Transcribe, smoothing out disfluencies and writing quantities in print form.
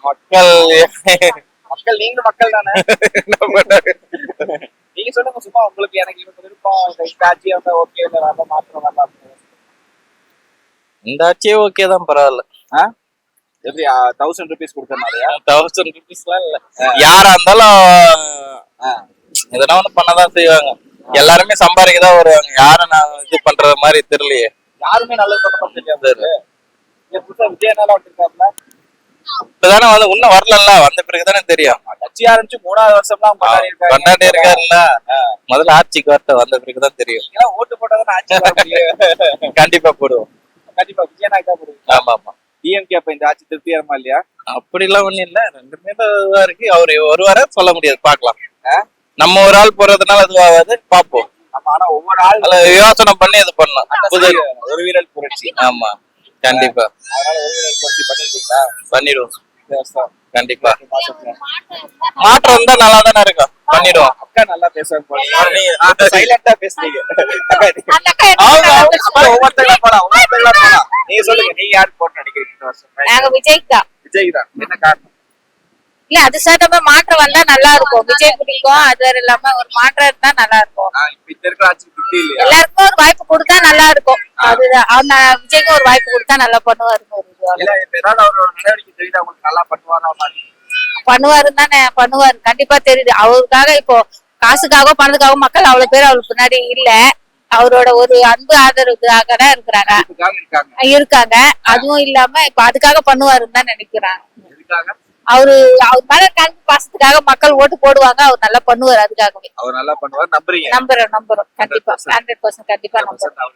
மக்கள் மக்கள் நீங்க மக்கள் தானே. என்ன பண்ணாரு? நீங்க சொல்லுங்க சும்மா உங்களுக்கு எனக்கு இவங்க விருப்பம் இந்த ஆட்சி வந்து ஓகே இல்ல வேற மாற்றம் வரலாம். இந்த ஆட்சியே ஓகே தான், பரவாயில்ல. எப்படி 1000 rupees கொடுத்தனாலயா? 1000 rupeesலாம் இல்ல, யாரா இருந்தாலும் எதனா ஒண்ணு பண்ணதான் செய்வாங்க. எல்லாருமே சம்பாதிக்கதான் வருவாங்க. யாரும் நான் இது பண்றது மாதிரி தெரியலையே. யாருமே நல்லது பண்ண தெரியாது. புதுசா விஜயனால வந்திருக்காருல, இப்பதானே வந்து இன்னும் வரல, வந்த பிறகுதானே தெரியும். கட்சி ஆரம்பிச்சு 3வது வருஷம்லாம் கொண்டாடி இருக்காருல்ல. முதல்ல ஆட்சிக்கு வரட்ட வந்த பிறகுதான் தெரியும். ஏன்னா ஓட்டு போட்டதான் ஆட்சி வர முடியும். கண்டிப்பா போடுவோம். கண்டிப்பா விஜயனாக்கு தான் போடுவோம். ஆமா ஆமா. டிஎம்கே அப்ப இந்த ஆட்சி திருப்திகரமா இல்லையா? அப்படி எல்லாம் ஒண்ணும் இல்ல, ரெண்டுமே இதுவா இருக்கு. அவரு ஒரு வாரம் சொல்ல முடியாது, பாக்கலாம். நம்ம ஒரு ஆள் போறதுனால அதுவாகாது, பாப்போம். ஆனா ஒவ்வொரு ஆள் யோசனை பண்ணி இது பண்ணலாம். புது ஒரு வீரல் புரட்சி. ஆமா கண்டிப்பா. அதனால ஒரு வீரல் புரட்சி பண்ணிருக்கீங்களா? பண்ணிடுவோம் இந்த வருஷம் கண்டிப்பா. மாற்றம் இருந்தா நல்லா தானே இருக்கும், பண்ணிடுவோம். அக்கா நல்லா பேசுவாங்க போல, சைலண்டா பேசுறீங்க. ஒவ்வொருத்தங்களா போலாம். நீங்க சொல்லுங்க, நீங்க யாருக்கு போட்டு நினைக்கிறீங்க இந்த வருஷம்? நாங்க விஜய்க்கு தான். விஜய் தான். என்ன காரணம்? இல்ல அது சார்ந்த மாற்றம் வந்தா நல்லா இருக்கும். விஜய் பிடிக்கும், அது வேற இல்லாம ஒரு மாற்றம் இருந்தா நல்லா இருக்கும். இப்ப இருக்கிற ஆட்சி திருப்தி இல்லையா? எல்லாருக்கும் ஒரு வாய்ப்பு கொடுத்தா நல்லா இருக்கும். அதுதான் அவன் விஜய்க்கு ஒரு வாய்ப்பு கொடுத்தா நல்லா பண்ணுவாருன்னு ஒரு ஏதாவது அவரோட நடவடிக்கை தெரியுது அவங்களுக்கு நல்லா பண்ணுவாருன்னு தானே பண்ணுவாரு, கண்டிப்பா தெரியுது. அவருக்காக இப்போ காசுக்காக பணத்துக்காக மக்கள் அவ்வளவு பேர் அவருக்கு பின்னாடி இல்ல. அவரோட ஒரு அன்பு ஆதரவுக்காக தான் இருக்காங்க. அதுவும் இல்லாம இப்ப அதுக்காக பண்ணுவாருன்னு தான் நினைக்கிறாங்க. அவர் மேல கணக்கு பாசத்துக்காக மக்கள் ஓட்டு போடுவாங்க. அவர் நல்லா பண்ணுவார், அதுக்காகவே அவர் நல்லா பண்ணுவார். நம்புறோம் கண்டிப்பா 100% கண்டிப்பா நம்புறோம்.